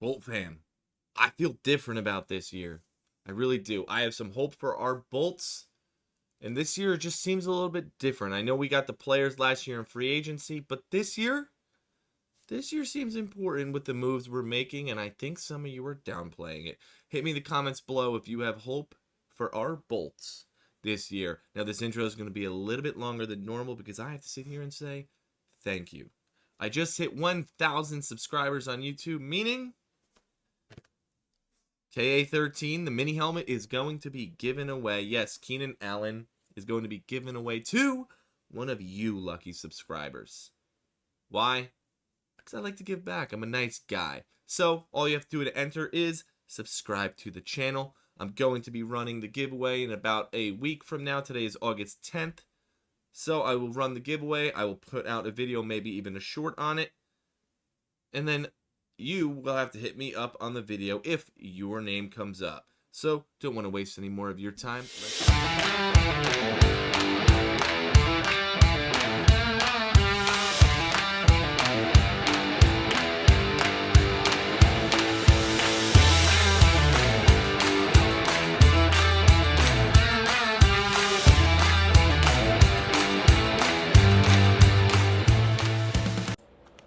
Bolt fan, I feel different about this year. I really do. I have some hope for our Bolts, and this year it just seems a little bit different. I know we got the players last year in free agency, but this year seems important with the moves we're making, and I think some of you are downplaying it. Hit me in the comments below if you have hope for our Bolts this year. Now, this intro is going to be a little bit longer than normal because I have to sit here and say thank you. I just hit 1,000 subscribers on YouTube, meaning KA13, the mini helmet, is going to be given away. Yes, Keenan Allen is going to be given away to one of you lucky subscribers. Why? Because I like to give back. I'm a nice guy. So, all you have to do to enter is subscribe to the channel. I'm going to be running the giveaway in about a week from now. Today is August 10th. So, I will run the giveaway. I will put out a video, maybe even a short on it. And then you will have to hit me up on the video if your name comes up. So, don't want to waste any more of your time.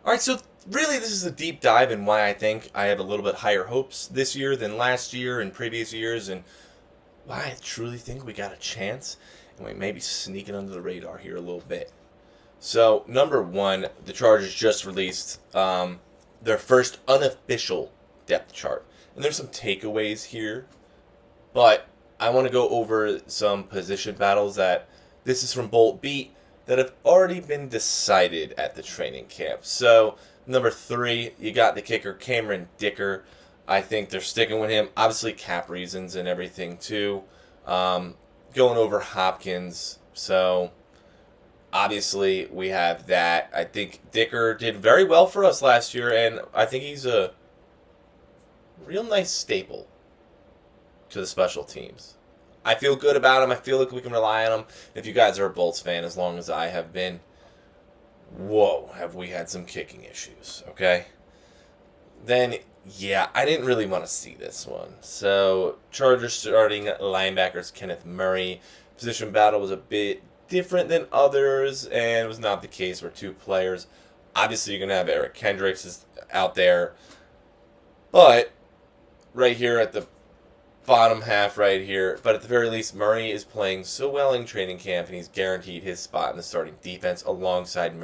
Alright, so really this is a deep dive in why I think I have a little bit higher hopes this year than last year and previous years, and why I truly think we got a chance, and we may be sneaking under the radar here a little bit. So, number one, the Chargers just released their first unofficial depth chart. And there's some takeaways here, but I want to go over some position battles that, this is from Bolt Beat, that have already been decided at the training camp. So, number 3, you got the kicker Cameron Dicker. I think they're sticking with him. Obviously, cap reasons and everything, too. Going over Hopkins. So, obviously, we have that. I think Dicker did very well for us last year, and I think he's a real nice staple to the special teams. I feel good about him. I feel like we can rely on him. If you guys are a Bolts fan, as long as I have been, whoa, have we had some kicking issues, okay? Then, yeah, I didn't really want to see this one. So, Chargers starting linebackers Kenneth Murray. Position battle was a bit different than others, and it was not the case for 2 players. Obviously, you're going to have Eric Kendricks is out there. But, right here at the bottom half right here, but at the very least, Murray is playing so well in training camp, and he's guaranteed his spot in the starting defense alongside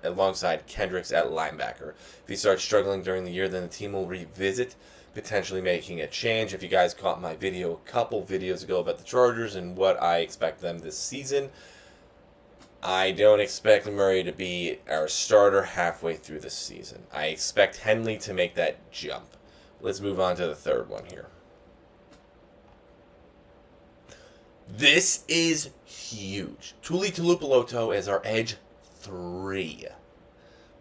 alongside Kendricks at linebacker. If he starts struggling during the year, then the team will revisit potentially making a change. If you guys caught my video a couple videos ago about the Chargers and what I expect them this season, I don't expect Murray to be our starter halfway through the season. I expect Henley to make that jump. Let's move on to the third one here. This is huge. Tuli Tuipulotu as our edge 3.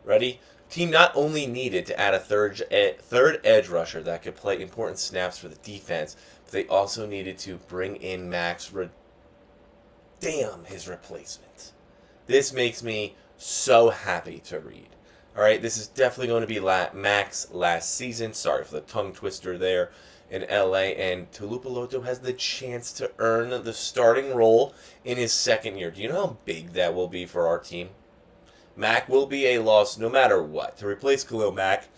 Ready? Team not only needed to add a third edge rusher that could play important snaps for the defense, but they also needed to bring in his replacement. This makes me so happy to read. Alright, this is definitely going to be Max last season. Sorry for the tongue twister there. In LA, and Tuipulotu has the chance to earn the starting role in his second year. Do you know how big that will be for our team? Mack will be a loss no matter what. To replace Khalil Mack,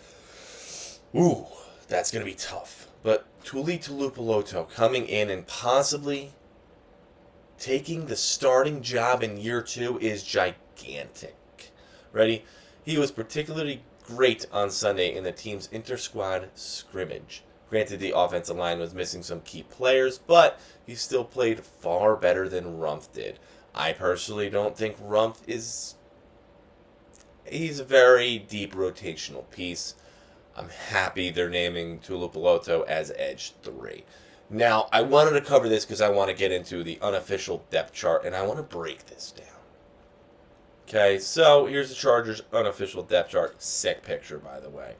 ooh, that's going to be tough. But Tuli Tuipulotu coming in and possibly taking the starting job in year 2 is gigantic. Ready? He was particularly great on Sunday in the team's inter-squad scrimmage. Granted, the offensive line was missing some key players, but he still played far better than Rumph did. I personally don't think Rumph is... He's a very deep rotational piece. I'm happy they're naming Tuipulotu as Edge 3. Now, I wanted to cover this because I want to get into the unofficial depth chart, and I want to break this down. Okay, so here's the Chargers' unofficial depth chart. Sick picture, by the way.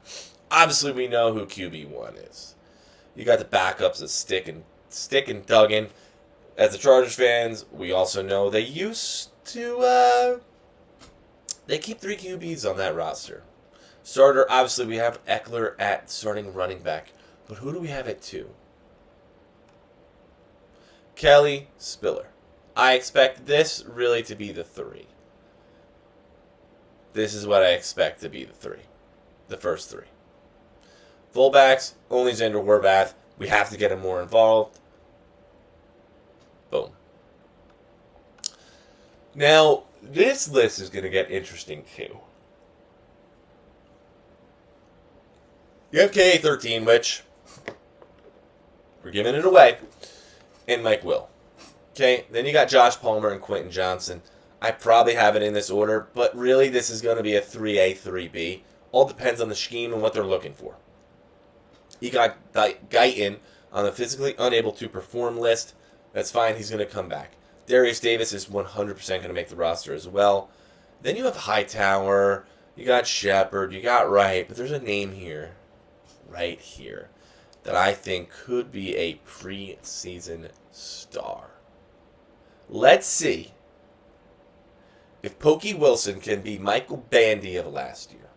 Obviously, we know who QB1 is. You got the backups of Stick and Duggan. As the Chargers fans, we also know they used to they keep 3 QBs on that roster. Starter, obviously, we have Eckler at starting running back. But who do we have at 2? Kelly Spiller. I expect this really to be the 3. This is what I expect to be the 3. The first 3. Fullbacks, only Xander Horvath. We have to get him more involved. Boom. Now, this list is going to get interesting too. You have KA13, which we're giving it away, and Mike Will. Okay, then you got Josh Palmer and Quentin Johnson. I probably have it in this order, but really this is going to be a 3A, 3B. All depends on the scheme and what they're looking for. You got Guyton on the physically unable to perform list. That's fine, he's going to come back. Darius Davis is 100% going to make the roster as well. Then you have Hightower, you got Shepard, you got Wright, but there's a name here, right here, that I think could be a preseason star. Let's see if Pokey Wilson can be Michael Bandy of last year.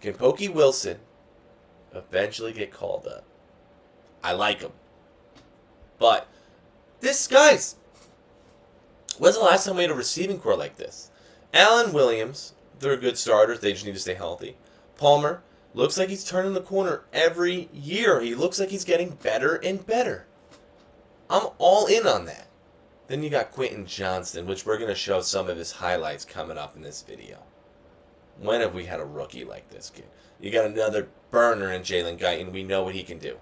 Can Pokey Wilson eventually get called up? I like him. But this, guys, when's the last time we had a receiving core like this? Allen Williams, they're good starters. They just need to stay healthy. Palmer looks like he's turning the corner every year. He looks like he's getting better and better. I'm all in on that. Then you got Quentin Johnston, which we're going to show some of his highlights coming up in this video. When have we had a rookie like this kid? You got another burner in Jalen Guyton. We know what he can do.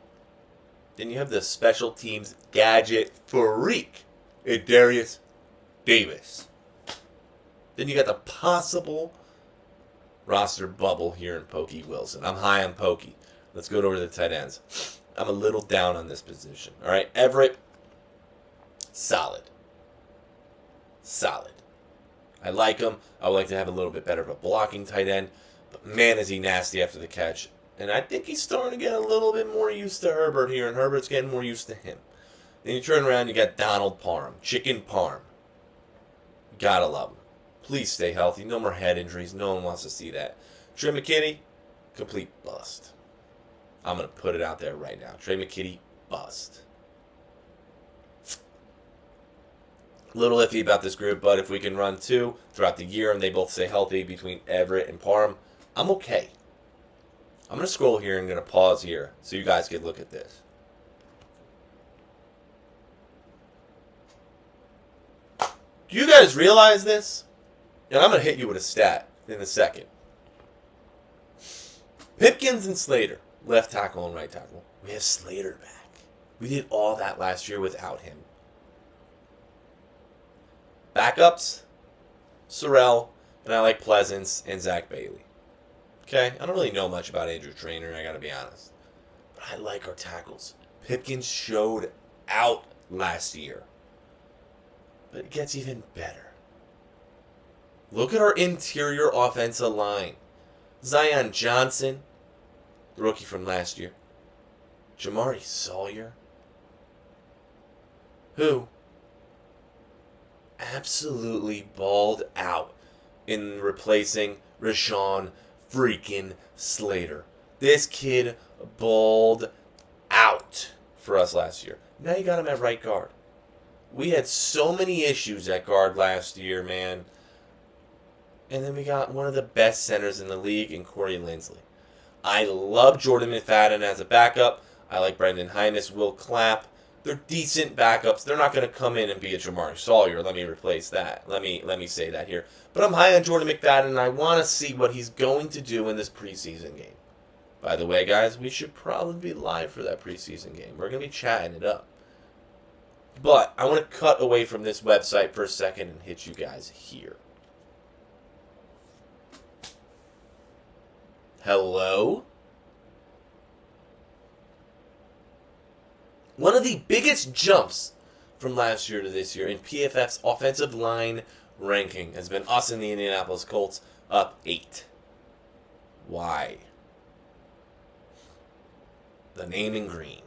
Then you have the special teams gadget freak in Darius Davis. Then you got the possible roster bubble here in Pokey Wilson. I'm high on Pokey. Let's go over to the tight ends. I'm a little down on this position. All right, Everett, solid. Solid. I like him. I would like to have a little bit better of a blocking tight end. But man, is he nasty after the catch. And I think he's starting to get a little bit more used to Herbert here, and Herbert's getting more used to him. Then you turn around, you got Donald Parham. Chicken Parm. Gotta love him. Please stay healthy. No more head injuries. No one wants to see that. Trey McKinney, complete bust. I'm going to put it out there right now. Trey McKinney, bust. A little iffy about this group, but if we can run 2 throughout the year and they both stay healthy between Everett and Parham, I'm okay. I'm going to scroll here and going to pause here so you guys can look at this. Do you guys realize this? And I'm going to hit you with a stat in a second. Pipkins and Slater, left tackle and right tackle. We have Slater back. We did all that last year without him. Backups, Sorrell, and I like Pleasance and Zach Bailey. Okay, I don't really know much about Andrew Traynor, I gotta be honest. But I like our tackles. Pipkins showed out last year. But it gets even better. Look at our interior offensive line. Zion Johnson, the rookie from last year. Jamari Sawyer, who absolutely balled out in replacing Rashawn freaking Slater. This kid balled out for us last year. Now you got him at right guard. We had so many issues at guard last year, man. And then we got one of the best centers in the league in Corey Linsley. I love Jordan McFadden as a backup. I like Brendan Hines, Will Clapp. They're decent backups. They're not going to come in and be a Jamari Sawyer. Let me replace that. Let me say that here. But I'm high on Jordan McFadden, and I want to see what he's going to do in this preseason game. By the way, guys, we should probably be live for that preseason game. We're going to be chatting it up. But I want to cut away from this website for a second and hit you guys here. Hello? One of the biggest jumps from last year to this year in PFF's offensive line ranking has been us and the Indianapolis Colts up 8. Why? The name in green.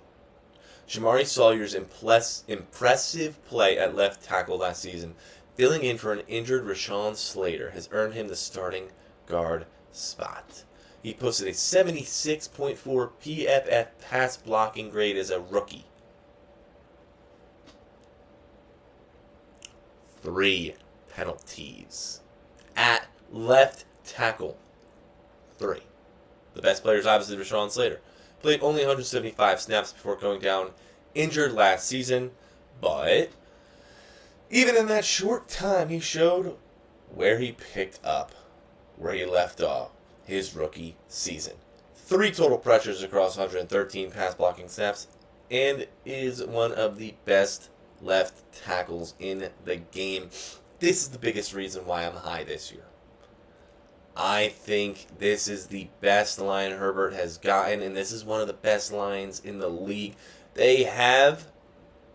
Jamari Sawyer's impressive play at left tackle last season, filling in for an injured Rashawn Slater, has earned him the starting guard spot. He posted a 76.4 PFF pass blocking grade as a rookie. 3 penalties. At left tackle. 3. The best player is obviously Rashawn Slater. Played only 175 snaps before going down injured last season, but even in that short time, he showed where he picked up, where he left off his rookie season. 3 total pressures across 113 pass blocking snaps, and is one of the best left tackles in the game. This is the biggest reason why I'm high this year. I think this is the best line Herbert has gotten, and this is one of the best lines in the league. They have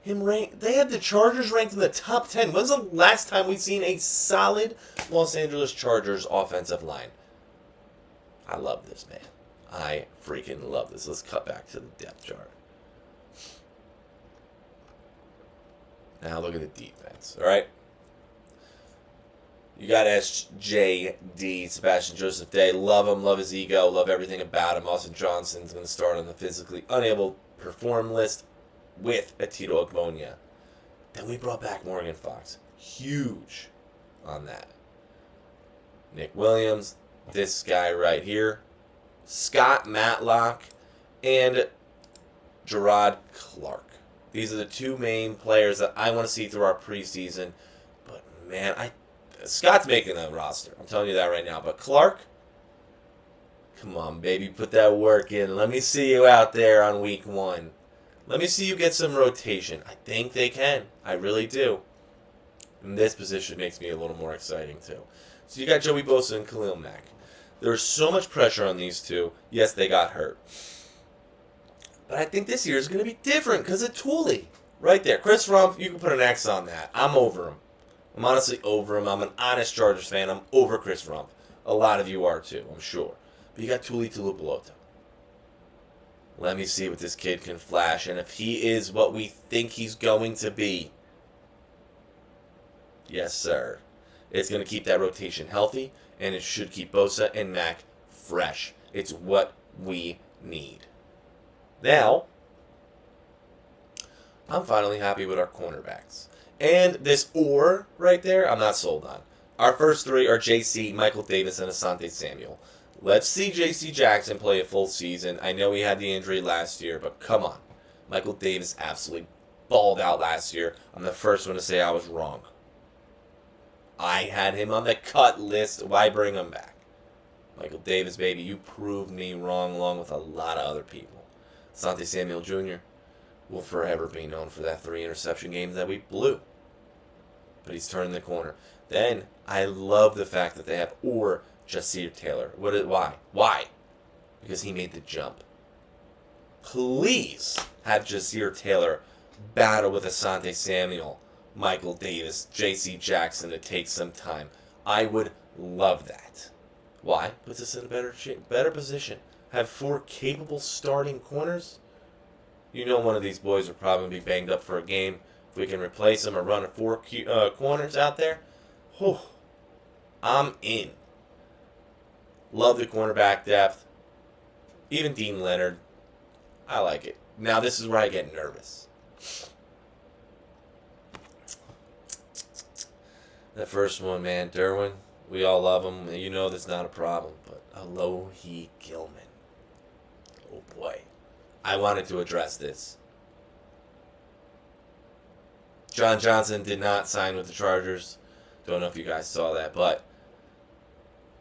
him ranked. They have the Chargers ranked in the top 10. When's the last time we've seen a solid Los Angeles Chargers offensive line? I love this, man. I freaking love this. Let's cut back to the depth chart. Now look at the defense, all right? You got SJD, Sebastian Joseph Day. Love him, love his ego, love everything about him. Austin Johnson's going to start on the physically unable to perform list with a Tito Ogbonia. Then we brought back Morgan Fox. Huge on that. Nick Williams, this guy right here, Scott Matlock, and Gerard Clark. These are the 2 main players that I want to see through our preseason. But, man, Scott's making the roster. I'm telling you that right now. But Clark, come on, baby. Put that work in. Let me see you out there on week 1. Let me see you get some rotation. I think they can. I really do. And this position makes me a little more exciting, too. So you got Joey Bosa and Khalil Mack. There's so much pressure on these 2. Yes, they got hurt. But I think this year is going to be different because of Tooley. Right there. Chris Rumph, you can put an X on that. I'm over him. I'm honestly over him. I'm an honest Chargers fan. I'm over Chris Rumph. A lot of you are too, I'm sure. But you got Tuli Tuipulotu. Let me see what this kid can flash. And if he is what we think he's going to be, yes, sir. It's going to keep that rotation healthy, and it should keep Bosa and Mack fresh. It's what we need. Now, I'm finally happy with our cornerbacks. And this or right there, I'm not sold on. Our first 3 are JC, Michael Davis, and Asante Samuel. Let's see JC Jackson play a full season. I know he had the injury last year, but come on. Michael Davis absolutely balled out last year. I'm the first one to say I was wrong. I had him on the cut list. Why bring him back? Michael Davis, baby, you proved me wrong along with a lot of other people. Asante Samuel Jr. will forever be known for that 3 interception game that we blew. But he's turning the corner. Then, I love the fact that they have or Jasir Taylor. Why? Why? Because he made the jump. Please have Jasir Taylor battle with Asante Samuel, Michael Davis, J.C. Jackson to take some time. I would love that. Why? Puts us in a better position. Have 4 capable starting corners. You know one of these boys will probably be banged up for a game. If we can replace him or run 4 corners out there, whew, I'm in. Love the cornerback depth. Even Dean Leonard. I like it. Now this is where I get nervous. That first one, man, Derwin, we all love him. You know that's not a problem. But Alohi Gilman. Oh boy. I wanted to address this. John Johnson did not sign with the Chargers. Don't know if you guys saw that, but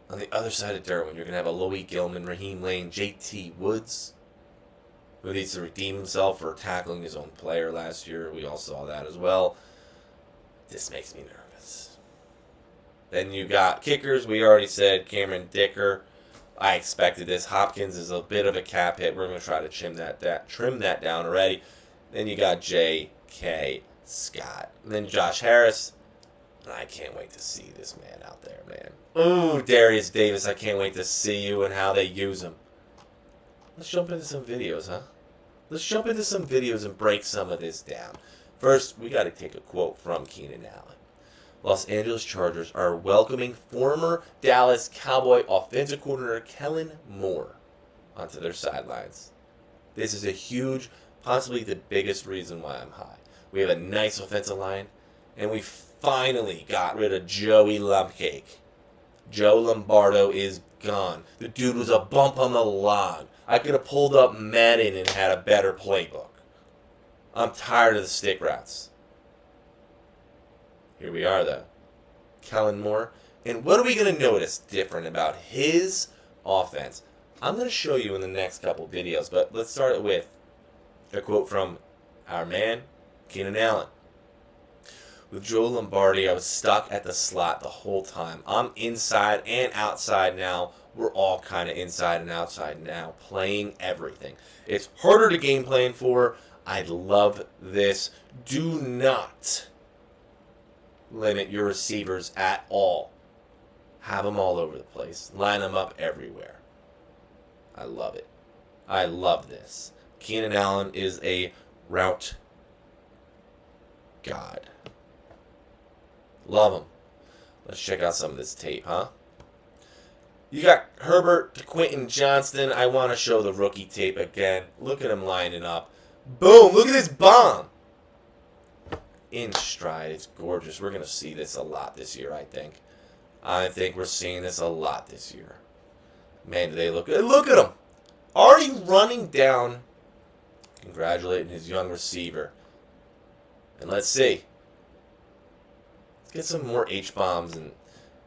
on the other side of Derwin, you're going to have Alohi Gilman, Raheem Lane, JT Woods, who needs to redeem himself for tackling his own player last year. We all saw that as well. This makes me nervous. Then you got kickers. We already said Cameron Dicker. I expected this. Hopkins is a bit of a cap hit. We're going to try to trim that down already. Then you got J.K. Scott. And then Josh Harris. I can't wait to see this man out there, man. Ooh, Darius Davis. I can't wait to see you and how they use him. Let's jump into some videos, huh? Let's jump into some videos and break some of this down. First, we got to take a quote from Keenan Allen. Los Angeles Chargers are welcoming former Dallas Cowboy offensive coordinator Kellen Moore onto their sidelines. This is a huge, possibly the biggest reason why I'm high. We have a nice offensive line, and we finally got rid of Joey Lumpcake. Joe Lombardo is gone. The dude was a bump on the log. I could have pulled up Madden and had a better playbook. I'm tired of the stick routes. Here we are, though. Kellen Moore. And what are we going to notice different about his offense? I'm going to show you in the next couple videos, but let's start with a quote from our man, Keenan Allen. With Joe Lombardi, I was stuck at the slot the whole time. I'm inside and outside now. We're all kind of inside and outside now, playing everything. It's harder to game plan for. I love this. Do not limit your receivers at all. Have them all over the place. Line them up everywhere. I love it. I love this. Keenan Allen is a route god. Love him. Let's check out some of this tape, huh? You got Herbert to Quentin Johnston. I want to show the rookie tape again. Look at him lining up. Boom! Look at this bomb! In stride. It's gorgeous. We're going to see this a lot this year, I think. I think we're seeing this a lot this year. Man, do they look good. Look at him! Already running down. Congratulating his young receiver. And let's see. Let's get some more H-bombs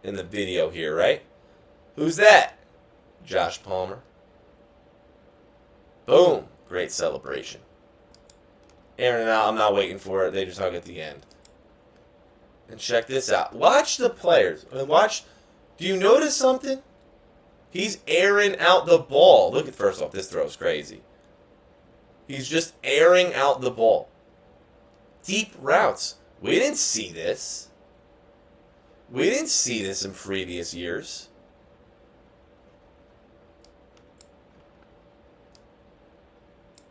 in the video here, right? Who's that? Josh Palmer. Boom. Great celebration. Aaron and I'm not waiting for it. They just hug at the end. And check this out. Watch the players. Watch. Do you notice something? He's airing out the ball. Look at, first off, this throw's crazy. He's just airing out the ball. Deep routes. We didn't see this. We didn't see this in previous years.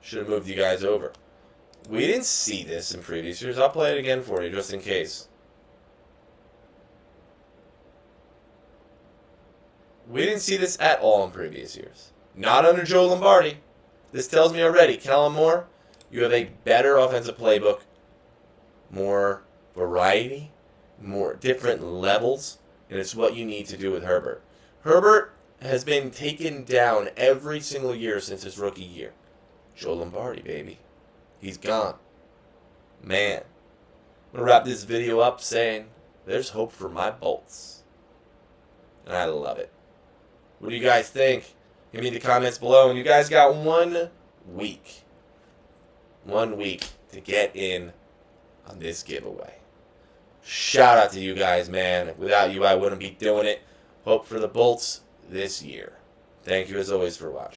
Should have moved you guys over. We didn't see this in previous years. I'll play it again for you just in case. We didn't see this at all in previous years. Not under Joe Lombardi. This tells me already, Kellen Moore, you have a better offensive playbook. More variety. More different levels. And it's what you need to do with Herbert. Herbert has been taken down every single year since his rookie year. Joe Lombardi, baby. He's gone. Man. I'm going to wrap this video up saying, there's hope for my Bolts. And I love it. What do you guys think? Give me the comments below. And you guys got 1 week. 1 week to get in on this giveaway. Shout out to you guys, man. Without you, I wouldn't be doing it. Hope for the Bolts this year. Thank you as always for watching.